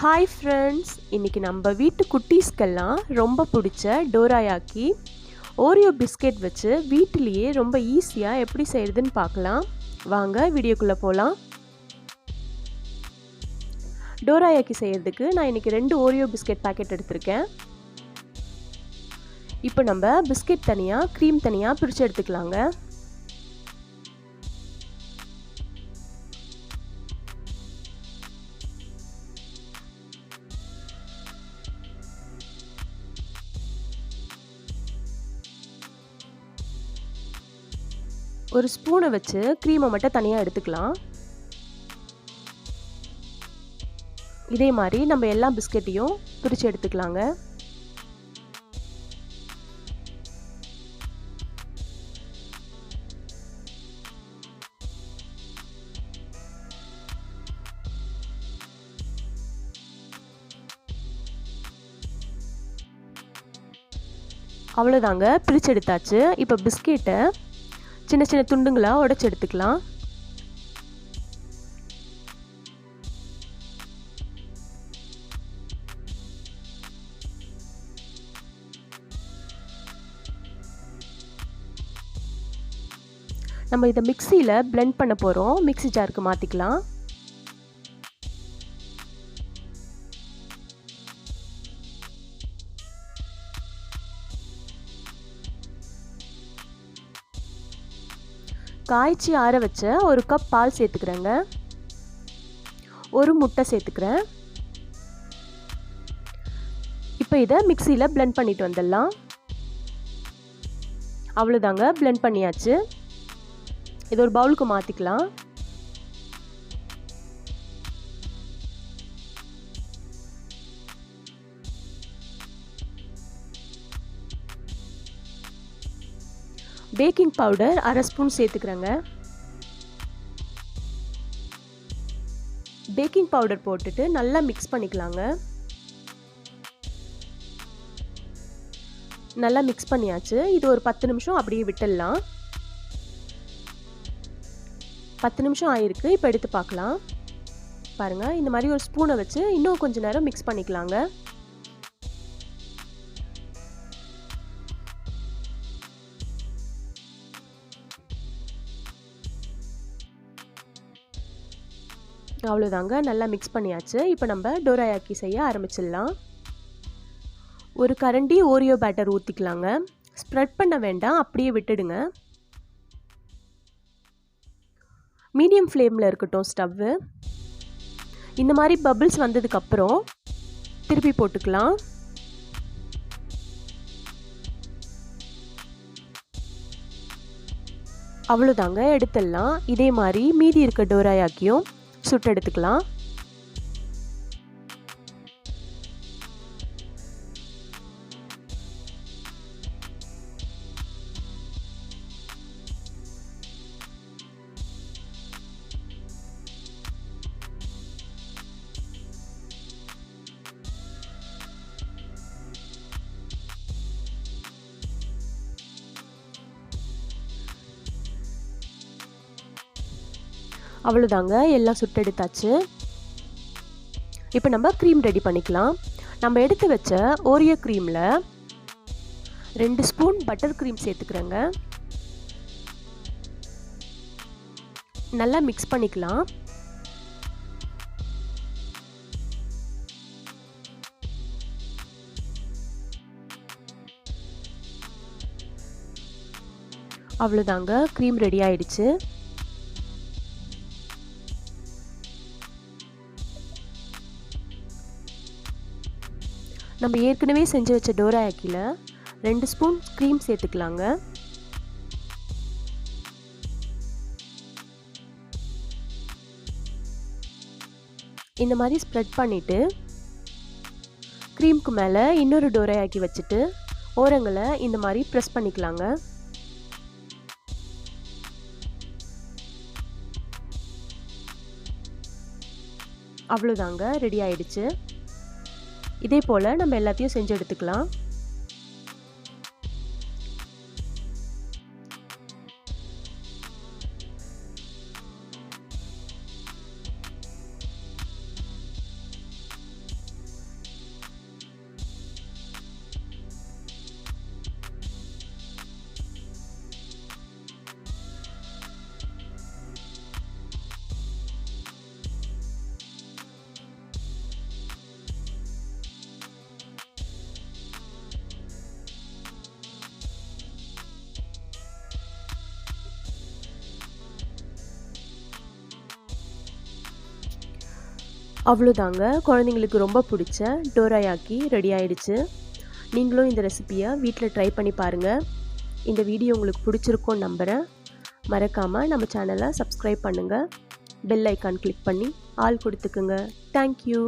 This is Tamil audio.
ஹாய் ஃப்ரெண்ட்ஸ், இன்றைக்கி நம்ம வீட்டு குட்டீஸ்க்கெல்லாம் ரொம்ப பிடிச்ச டோராயாக்கி ஓரியோ பிஸ்கெட் வச்சு வீட்டிலேயே ரொம்ப ஈஸியாக எப்படி செய்கிறதுன்னு பார்க்கலாம். வாங்க வீடியோக்குள்ளே போகலாம். டோராயாக்கி செய்கிறதுக்கு நான் இன்றைக்கி 2 ஓரியோ பிஸ்கெட் பேக்கெட் எடுத்திருக்கேன். இப்போ நம்ம பிஸ்கெட் தனியாக க்ரீம் தனியாக பிரித்து எடுத்துக்கலாங்க. ஒரு ஸ்பூனை வச்சு க்ரீமை மட்டும் தனியாக எடுத்துக்கலாம். இதே மாதிரி நம்ம எல்லா பிஸ்கெட்டையும் பிரித்து எடுத்துக்கலாங்க. அவ்வளோதாங்க, பிரித்து எடுத்தாச்சு. இப்போ பிஸ்கெட்டை சின்ன சின்ன துண்டுங்களாக உடைச்சி எடுத்துக்கலாம். நம்ம இதை மிக்சியில் பிளெண்ட் பண்ண போகிறோம். மிக்ஸி ஜாருக்கு மாற்றிக்கலாம். காய்ச்சி ஆற வச்ச ஒரு கப் பால் சேர்த்துக்கிறேங்க. ஒரு முட்டை சேர்த்துக்கிறேன். இப்போ இதை மிக்சியில் பிளெண்ட் பண்ணிட்டு வந்துடலாம். அவ்வளோதாங்க, பிளெண்ட் பண்ணியாச்சு. இது ஒரு பவுலுக்கு மாற்றிக்கலாம். பேக்கிங் பவுடர் அரை ஸ்பூன் சேர்த்துக்கிறேங்க. பேக்கிங் பவுடர் போட்டுட்டு நல்லா மிக்ஸ் பண்ணிக்கலாங்க. நல்லா மிக்ஸ் பண்ணியாச்சு. இது ஒரு 10 நிமிஷம் அப்படியே விட்டுடலாம். 10 நிமிஷம் ஆயிருக்கு. இப்போ எடுத்து பார்க்கலாம். பாருங்கள், இந்த மாதிரி ஒரு ஸ்பூனை வச்சு இன்னும் கொஞ்சம் நேரம் மிக்ஸ் பண்ணிக்கலாங்க. அவ்வளோதாங்க, நல்லா மிக்ஸ் பண்ணியாச்சு. இப்போ நம்ம டோராயாக்கி செய்ய ஆரம்பிச்சிடலாம். ஒரு கரண்டி ஓரியோ பேட்டர் ஊற்றிக்கலாங்க. ஸ்ப்ரெட் பண்ண வேண்டாம், அப்படியே விட்டுடுங்க. மீடியம் ஃப்ளேமில் இருக்கட்டும் ஸ்டவ்வு. இந்த மாதிரி பபிள்ஸ் வந்ததுக்கப்புறம் திருப்பி போட்டுக்கலாம். அவ்வளோதாங்க, எடுத்துடலாம். இதே மாதிரி மீதி இருக்க டோராயாக்கியும் சுட்டு எடுத்துக்கலாம். அவ்வளோதாங்க, எல்லாம் சுட்டெடுத்தாச்சு. இப்போ நம்ம க்ரீம் ரெடி பண்ணிக்கலாம். நம்ம எடுத்து வச்ச ஓரியோ க்ரீமில் 2 ஸ்பூன் பட்டர் க்ரீம் சேர்த்துக்கிறேங்க. நல்லா மிக்ஸ் பண்ணிக்கலாம். அவ்வளோதாங்க, க்ரீம் ரெடி ஆயிடுச்சு. நம்ம ஏற்கனவே செஞ்சு வச்ச டோராயாக்கியில் 2 ஸ்பூன் க்ரீம் சேர்த்துக்கலாங்க. இந்த மாதிரி ஸ்ப்ரெட் பண்ணிவிட்டு க்ரீமுக்கு மேலே இன்னொரு டோராயாக்கி வச்சுட்டு ஓரங்களை இந்த மாதிரி ப்ரெஸ் பண்ணிக்கலாங்க. அவ்வளோதாங்க, ரெடி ஆயிடுச்சு. இதே போல் நம்ம எல்லாத்தையும் செஞ்சு எடுத்துக்கலாம். அவ்வளோதாங்க, குழந்தைங்களுக்கு ரொம்ப பிடிச்ச டோராயாக்கி ரெடி ஆயிடுச்சு. நீங்களும் இந்த ரெசிபியை வீட்டில் ட்ரை பண்ணி பாருங்கள். இந்த வீடியோ உங்களுக்கு பிடிச்சிருக்கும்னு நம்புகிறேன். மறக்காமல் நம்ம சேனலை சப்ஸ்கிரைப் பண்ணுங்கள். பெல் ஐக்கான் கிளிக் பண்ணி ஆல் கொடுத்துக்குங்க. தேங்க்யூ.